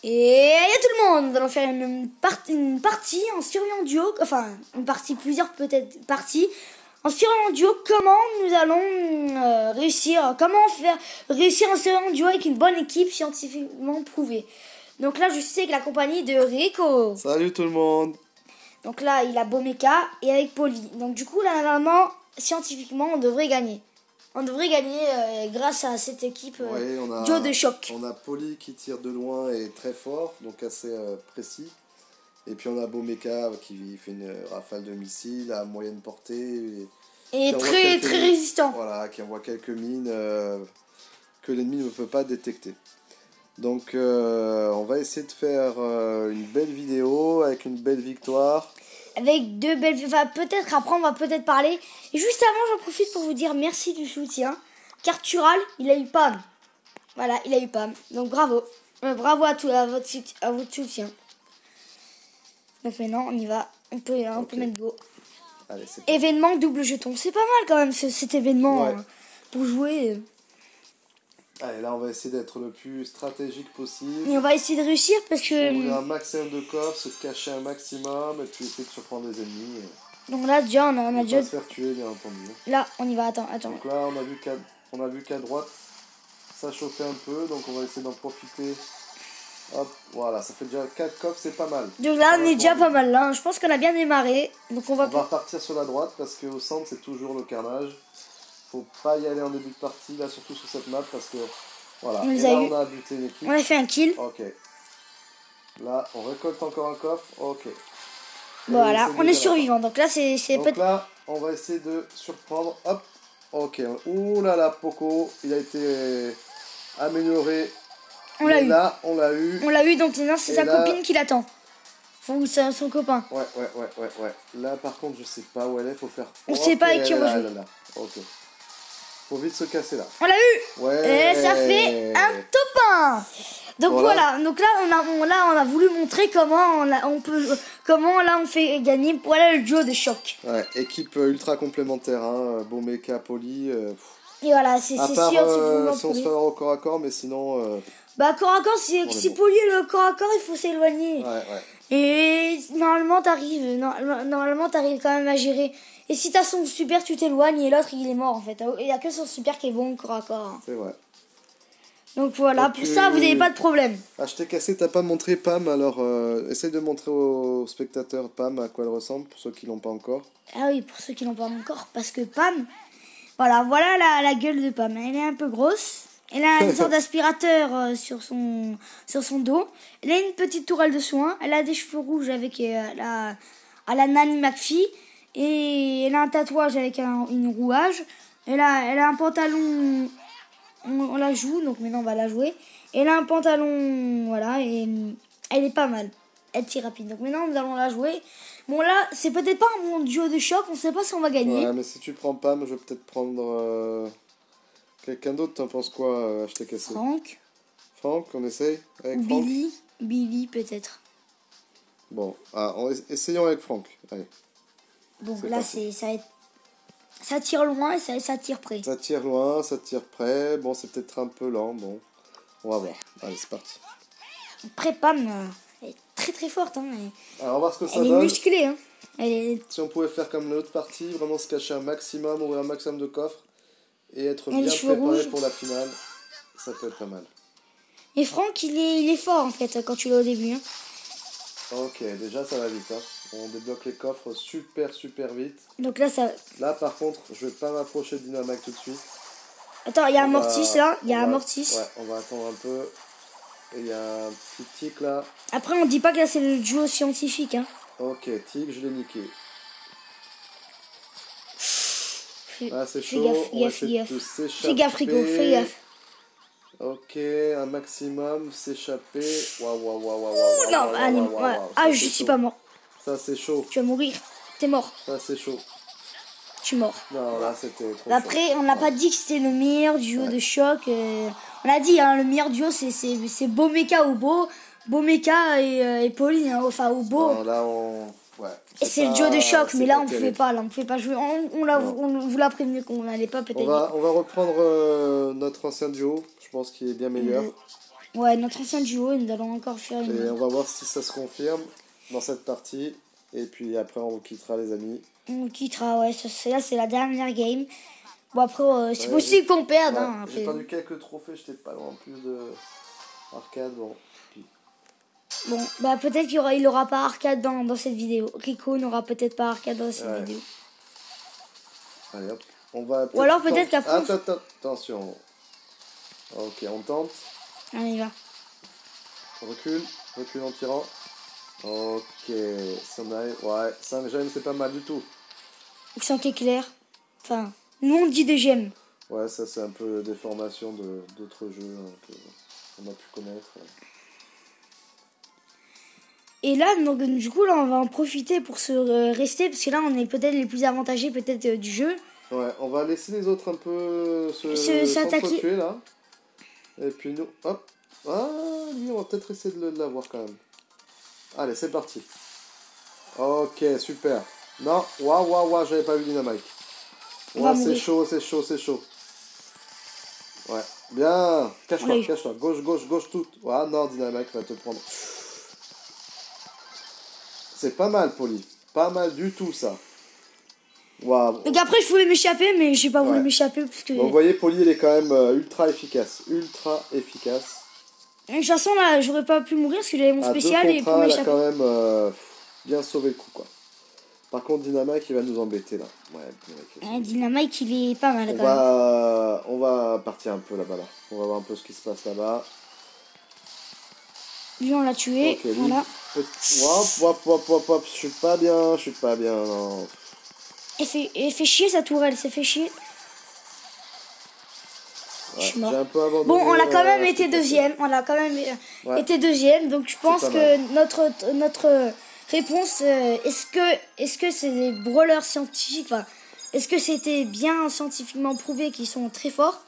Et à tout le monde, nous allons faire une partie en survie en duo, enfin une partie, plusieurs peut-être parties en survie en duo. Comment nous allons réussir en survie en duo avec une bonne équipe scientifiquement prouvée. Donc là je suis avec la compagnie de Rico. Salut tout le monde. Donc là il a Bomeka et avec Polly. Donc du coup là normalement scientifiquement on devrait gagner. On devrait gagner grâce à cette équipe duo de choc. On a Polly qui tire de loin et très fort, donc assez précis. Et puis on a Bomeka qui fait une rafale de missiles à moyenne portée. Et très résistant. Voilà, qui envoie quelques mines que l'ennemi ne peut pas détecter. Donc on va essayer de faire une belle vidéo avec une belle victoire. Avec deux belles... Enfin, peut-être après on va peut-être parler. Et juste avant j'en profite pour vous dire merci du soutien. Car Tural, il a eu Pam. Voilà, il a eu Pam. Donc bravo. Bravo à votre soutien. Donc maintenant on y va. On peut mettre go. Allez, événement double jeton. C'est pas mal quand même cet événement ouais. Pour jouer. Allez, là on va essayer d'être le plus stratégique possible. Et on va essayer de réussir parce que... Ouvrir un maximum de coffres, se cacher un maximum et puis essayer de surprendre les ennemis. Donc là déjà on a déjà... pas se faire tuer bien entendu. Là on y va, attends. Donc là on a vu qu'à droite ça chauffait un peu, donc on va essayer d'en profiter. Hop, voilà, ça fait déjà 4 coffres, c'est pas mal. Donc là on est déjà pas mal là, je pense qu'on a bien démarré. Donc on va repartir sur la droite parce qu'au centre c'est toujours le carnage. Faut pas y aller en début de partie, là surtout sur cette map parce que voilà. On et là on a buté une équipe. On a fait un kill. Ok. Là on récolte encore un coffre, ok. Et voilà, on est survivant, donc là c'est... Donc là on va essayer de surprendre, hop. Ok, ouh là là, Poco, il a été amélioré. On l'a eu. Là, on l'a eu. On l'a eu, donc maintenant c'est sa copine qui l'attend. Ou son copain. Ouais. Là, par contre, je sais pas où elle est, faut faire... On sait pas avec qui on va jouer. Ok. Faut vite se casser là. On l'a eu. Ouais. Et ça fait un top 1. Donc voilà, donc là on a voulu montrer comment on fait gagner. Voilà le duo de choc. Ouais, équipe ultra complémentaire, hein. Bomeka, Polly. Et voilà, c'est sûr si on se fait au corps à corps, mais sinon. Bah corps à corps, si Polly est le corps à corps, il faut s'éloigner. Ouais. Et normalement t'arrives quand même à gérer. Et si t'as son super, tu t'éloignes et l'autre il est mort en fait. Il n'y a que son super qui est bon corps à corps. C'est vrai. Donc voilà, pour ça vous n'avez pas de problème. Ah, je t'ai cassé, t'as pas montré Pam, alors essaye de montrer aux spectateurs Pam à quoi elle ressemble, pour ceux qui l'ont pas encore. Ah oui, pour ceux qui l'ont pas encore, parce que Pam, voilà la gueule de Pam. Elle est un peu grosse, elle a une sorte d'aspirateur sur son dos, elle a une petite tourelle de soins, elle a des cheveux rouges avec la Nanny McPhee, et elle a un tatouage avec une rouage, elle a un pantalon... On la joue, donc maintenant on va la jouer. Elle a un pantalon, voilà, et elle est pas mal. Elle tire rapide. Donc maintenant nous allons la jouer. Bon là, c'est peut-être pas un bon duo de choc, on sait pas si on va gagner. Ouais, mais si tu prends Pam, je vais peut-être prendre quelqu'un d'autre. T'en penses quoi, je t'ai cassé? Franck, on essaye avec Franck. Billy peut-être. Bon, essayons avec Franck. Allez. Donc là, ça tire loin et ça tire près. Ça tire loin, ça tire près. Bon, c'est peut-être un peu lent. Bon, on va voir. Allez, c'est parti. Après, Pam est très très forte. Hein, alors, on va voir ce que ça donne. Elle est musclée. Hein. Si on pouvait faire comme l'autre partie, vraiment se cacher un maximum, ouvrir un maximum de coffres et être bien préparé pour la finale, ça peut être pas mal. Et Franck, il est fort en fait quand tu l'as au début. Hein. Ok, déjà ça va vite. Hein. On débloque les coffres super vite. Donc là, ça... Là, par contre, je vais pas m'approcher de Dynamite tout de suite. Attends, il y a un Mortis là. Il y a un Mortis. Ouais, on va attendre un peu. Et il y a un petit tic là. Après, on dit pas que là c'est le duo scientifique. Hein. Ok, tic, je l'ai niqué. Là, c'est chaud. Fais gaffe, Rico, fais gaffe. Ok, un maximum, s'échapper. Waouh. Non, allez, ah, je suis pas mort. Ça, c'est chaud. Tu vas mourir. T'es mort. Ça, c'est chaud. Je suis mort. Non, là, c'était trop Après, on n'a pas dit que c'était le meilleur duo de choc. On a dit, hein, le meilleur duo, c'est Bomeka ou Bomeka et Pauline. Hein, enfin, ou Beau. Non, là, ouais. Et c'est le duo de choc, mais là, on pouvait pas. Là, on pouvait pas jouer. On vous l'a prévenu qu'on n'allait pas peut-être. On va reprendre notre ancien duo. Je pense qu'il est bien meilleur. Ouais, notre ancien duo, nous allons encore faire Et une... on va voir si ça se confirme dans cette partie. Et puis après, on vous quittera, les amis. On quittera, ouais, là c'est la dernière game. Bon après, c'est Ouais, possible qu'on perde. ouais, Hein, j'ai après. perdu quelques trophées, j'étais pas loin en plus de arcade. Bon, Bon, bah peut-être il aura pas arcade dans cette vidéo. Rico n'aura peut-être pas arcade dans cette ouais. vidéo. Allez hop, on va Ou alors peut-être qu'après... Attention. Ok, on tente. Allez, va. Recule en tirant. Ok, si on arrive, ouais, 5 gemmes, c'est pas mal du tout. Accent qui est clair. Enfin, nous on dit des gemmes. Ouais, ça c'est un peu des formations d'autres jeux qu'on a pu connaître. Et là, donc, du coup, là, on va en profiter pour se rester, parce que là, on est peut-être les plus avantagés peut-être du jeu. Ouais, on va laisser les autres un peu s'attaquer. s'entretuer là. Et puis nous, hop. Ah, lui, on va peut-être essayer de l'avoir quand même. Allez, c'est parti. Ok, super. Non, waouh, j'avais pas vu Dynamite. Ouais, c'est chaud. Ouais, bien. Cache-toi. Gauche, tout. Ah non, Dynamite va te prendre. C'est pas mal, Poli. Pas mal du tout, ça. Waouh. Donc après, je voulais m'échapper, mais j'ai pas voulu m'échapper, parce que... Bon, vous voyez, Poli, il est quand même ultra efficace. De toute façon, là, j'aurais pas pu mourir, parce que j'avais mon spécial, et pour elle a m'échapper... quand même bien sauvé le coup, quoi. Par contre, Dynamite, il va nous embêter, là. Ouais, Dynamite, il est pas mal, quand même. On va partir un peu là-bas, là. On va voir un peu ce qui se passe là-bas. Lui, on l'a tué, Okay, voilà. Hop. Je suis pas bien, non. Elle fait chier, sa tourelle, ça fait chier. Ouais, je suis mort. Un peu abandonné, bon, on a quand même été deuxième. On a quand même été deuxième. Donc je pense que notre réponse, est-ce que c'est des brawlers scientifiques, enfin, est-ce que c'était bien scientifiquement prouvé qu'ils sont très forts?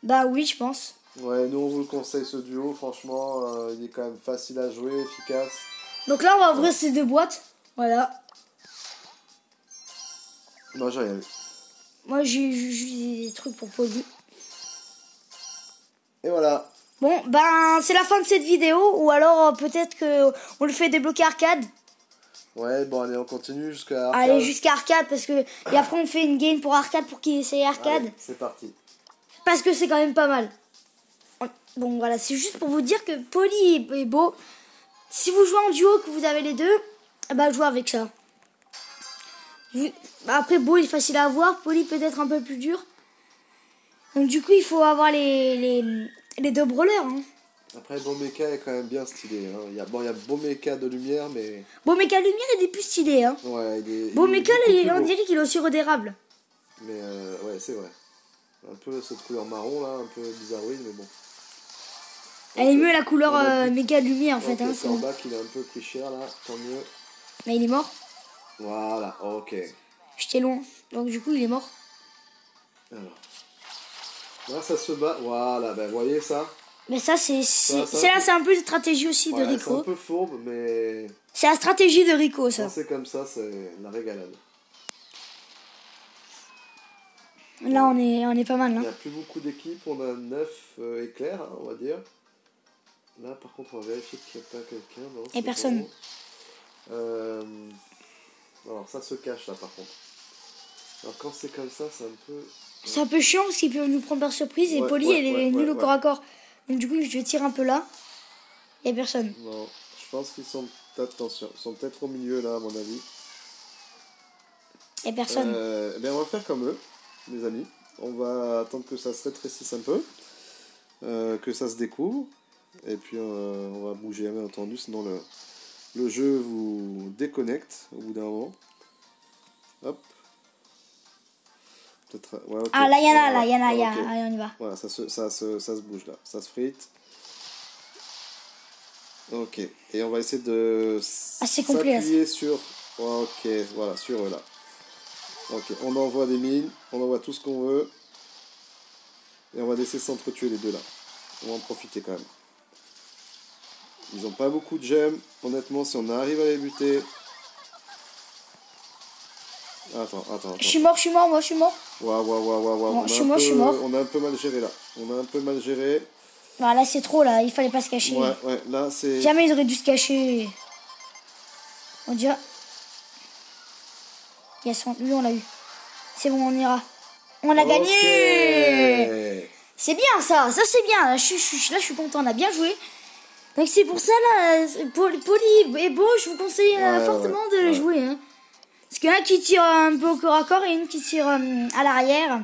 Bah oui, je pense. Ouais, nous on vous le conseille ce duo, franchement, il est quand même facile à jouer, efficace. Donc là, on va ouvrir ces deux boîtes. Voilà. Moi j'ai rien vu. Moi j'ai des trucs pour Poli. Et voilà. Bon, ben c'est la fin de cette vidéo, ou alors peut-être que on le fait débloquer arcade. Ouais, bon allez, on continue jusqu'à arcade. Allez, jusqu'à arcade, parce que... Et après on fait une game pour arcade, pour qu'il essaye arcade. Allez, c'est parti. Parce que c'est quand même pas mal. Bon voilà, c'est juste pour vous dire que Poli est beau. Si vous jouez en duo, que vous avez les deux, bah jouez avec ça. Après, Beau il est facile à avoir, Poli peut-être un peu plus dur. Donc du coup, il faut avoir les deux brawlers. Hein. Après, Bomeka est quand même bien stylé. Hein. Il y a Bomeka de lumière, mais... Bomeka lumière, il est plus stylé. Hein. Ouais, Bomeka, on dirait qu'il est au sirop d'érable. Mais ouais, c'est vrai. Un peu cette couleur marron, là, un peu bizarroïde, mais bon. Elle est mieux la couleur méga lumière, en fait. Hein, Corbac, il a un peu pris cher, là, tant mieux. Mais il est mort. Voilà, ok. J'étais loin, donc du coup, il est mort. Alors... Là, ça se bat. Voilà, ben, vous voyez ça? Mais ça, c'est un peu de stratégie aussi de Rico. C'est un peu fourbe, mais... C'est la stratégie de Rico, ça. Quand c'est comme ça, c'est la régalade. Là, on est pas mal. Hein. Il n'y a plus beaucoup d'équipes. On a 9 éclairs, hein, on va dire. Là, par contre, on va vérifier qu'il n'y a pas quelqu'un. Et personne. Bon. Alors, ça se cache, là, par contre. Alors, quand c'est comme ça, c'est un peu... C'est un peu chiant parce qu'ils peuvent nous prendre par surprise et Poli elle est nulle au corps à corps. Donc du coup je tire un peu là. Il n'y a personne. Non, je pense qu'ils sont... Attention, ils sont peut-être au milieu là à mon avis. Il n'y a personne. Ben, on va faire comme eux, les amis. On va attendre que ça se rétrécisse un peu. Que ça se découvre. Et puis on va bouger bien entendu, sinon le jeu vous déconnecte au bout d'un moment. Hop. Ouais, okay. Ah là il y en a, allez on y va. Voilà, ça se bouge là, ça se frite. Ok, et on va essayer de s'appuyer sur... Ok, voilà, sur eux là. Ok, on envoie des mines, on envoie tout ce qu'on veut. Et on va laisser s'entretuer les deux là. On va en profiter quand même. Ils ont pas beaucoup de gemmes. Honnêtement, si on arrive à les buter... Attends. Je suis mort. Waouh. Bon, je suis mort. On a un peu mal géré là. Voilà, c'est trop là, il fallait pas se cacher. Ouais, là c'est... Jamais ils auraient dû se cacher. On dirait... Yes, lui on l'a eu. C'est bon, on ira. On a gagné. C'est bien ça c'est bien. Là je suis content, on a bien joué. Donc c'est pour ça là, Poli et Beau, je vous conseille fortement de le jouer. Hein. Parce qu'il y en a qui tire un peu au corps à corps et une qui tire à l'arrière.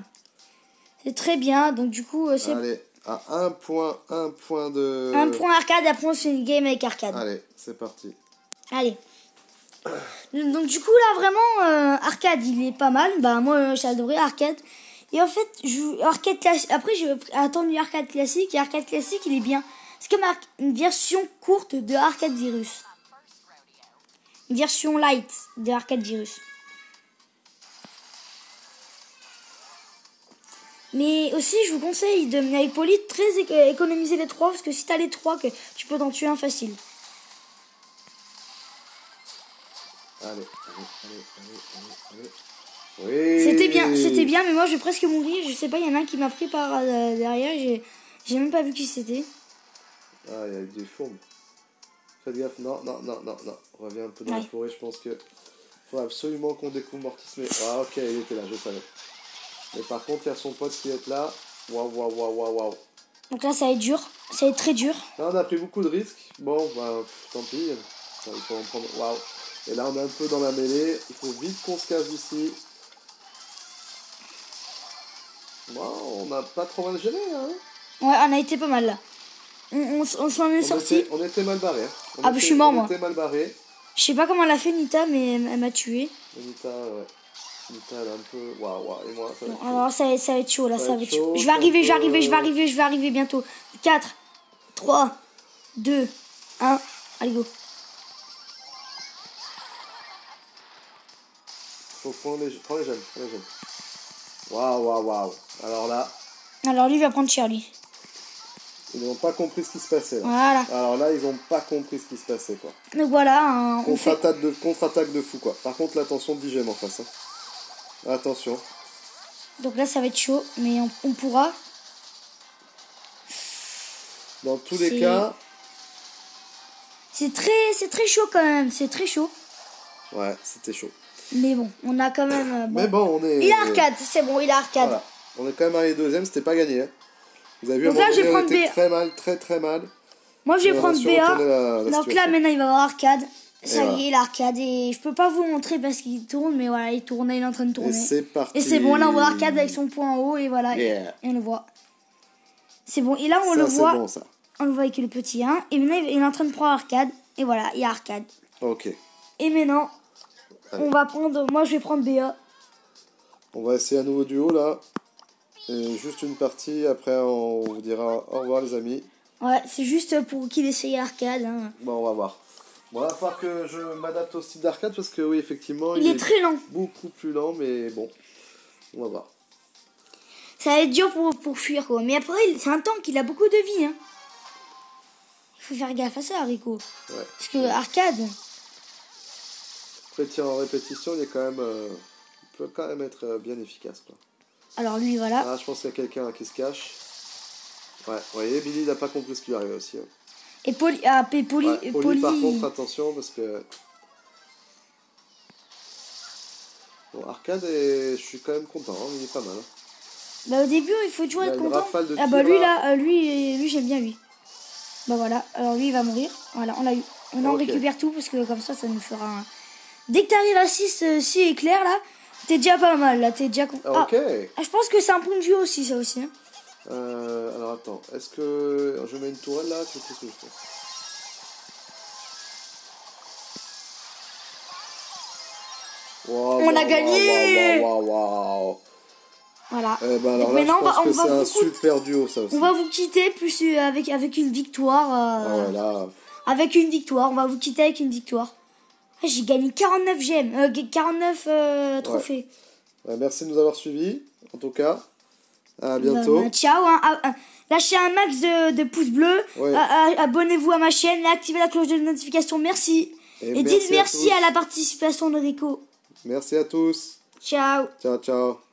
C'est très bien, donc du coup c'est... Allez, à un point de... Un point arcade, après on fait une game avec arcade. Allez, c'est parti. Allez. Donc du coup là vraiment arcade il est pas mal. Bah moi j'adorais arcade. Et en fait arcade classique. Après j'ai attendu arcade classique. Et arcade classique il est bien. C'est comme une version courte de Arcade Virus. Une version light de Arcade Virus. Mais aussi je vous conseille de avec Poli très économiser les 3 parce que si t'as les 3 que tu peux t'en tuer un facile. Allez. Oui. C'était bien, mais moi je vais presque mourir. Je sais pas, il y en a un qui m'a pris par derrière. J'ai même pas vu qui c'était. Ah, il y a des fourmis. Faites gaffe, non. Reviens un peu dans la forêt, je pense que faut absolument qu'on découvre Mortis. Mais ah, ok, il était là, je savais. Mais par contre, il y a son pote qui est là. Waouh. Donc là, ça va être dur. Ça va être très dur. Là, on a pris beaucoup de risques. Bon, bah, tant pis. Il faut en prendre. Waouh. Et là, on est un peu dans la mêlée. Il faut vite qu'on se casse d'ici. Wow, on n'a pas trop mal géré, hein. Ouais, on a été pas mal là. On s'en est sorti. On était mal barré. Je suis mort, moi. On était mal barré. Je sais pas comment elle a fait, Nita, mais elle m'a tué. Nita, ouais. Nita, elle est un peu... Waouh, et moi, ça va être chaud. Alors, ça va être chaud, là, ça va être chaud. Je vais arriver bientôt. 4, 3, 2, 1, allez, go. Faut prendre les jeunes. Waouh. Alors, lui, il va prendre cher, lui. Ils n'ont pas compris ce qui se passait. Là. Voilà. Alors là, ils n'ont pas compris ce qui se passait, quoi. Donc voilà. Contre-attaque de fou, quoi. Par contre, l'attention d'IGM en face. Hein. Attention. Donc là, ça va être chaud, mais on pourra. Dans tous les cas... C'est très chaud, quand même. C'est très chaud. Ouais, c'était chaud. Mais bon, on a quand même... Mais bon, on est... Il a arcade, c'est bon, il a arcade. Voilà. On est quand même arrivé deuxième, c'était pas gagné. Hein. Vous avez vu, donc là, je vais prendre B. Très mal. Moi, je vais prendre BA. Donc là, maintenant, il va avoir arcade. Ça y est, il a arcade. Et je peux pas vous montrer parce qu'il tourne, mais voilà, il tourne, il est en train de tourner. Et c'est parti. Et c'est bon, là, on voit arcade avec son point en haut, et voilà. Yeah. Et on le voit. C'est bon, et là, on le voit. Bon, ça. On le voit avec le petit 1. Et maintenant, il est en train de prendre arcade. Et voilà, il y a arcade. Ok. Et maintenant, on va prendre... Moi, je vais prendre BA. On va essayer un nouveau duo, là. Et juste une partie, après on vous dira au revoir les amis. Ouais, c'est juste pour qu'il essaye arcade. Hein. Bon, on va voir. Bon, il va falloir que je m'adapte au style d'arcade parce que oui, effectivement, il est très lent. Beaucoup plus lent, mais bon, on va voir. Ça va être dur pour fuir, quoi. Mais après, c'est un tank, il a beaucoup de vie. Hein. Il faut faire gaffe à ça, Rico. Ouais. Parce que arcade... Après, tir en répétition, il est quand même... il peut quand même être bien efficace, quoi. Alors lui, voilà. Ah, je pense qu'il y a quelqu'un qui se cache. Ouais, vous voyez, Billy n'a pas compris ce qui lui arrivait aussi. Hein. Et Poli, par contre, attention, parce que... Bon, arcade, je suis quand même content, hein, il est pas mal. Hein. Bah au début, il faut toujours être content. Ah bah lui, là, lui j'aime bien lui. Bah voilà, alors lui, il va mourir. Voilà, on l'a eu. On en récupère tout, parce que comme ça nous fera un... Dès que t'arrives à 6 éclairs, là, t'es déjà pas mal, là, t'es déjà... Ok. Je pense que c'est un point de vue aussi, ça aussi. Hein. Alors attends, est-ce que je mets une tourelle là? Qu'est-ce que je fais? On a gagné. Wow. Voilà. Alors là, maintenant, je pense que c'est un super duo, ça aussi. On va vous quitter plus avec une victoire. Voilà. Avec une victoire, on va vous quitter avec une victoire. J'ai gagné 49 gemmes, 49 trophées. Ouais, merci de nous avoir suivis, en tout cas. À bientôt. Ciao. Lâchez un max de pouces bleus. Ouais. Abonnez-vous à ma chaîne. Activez la cloche de notification. Merci. Et dites merci à la participation de Rico. Merci à tous. Ciao. Ciao.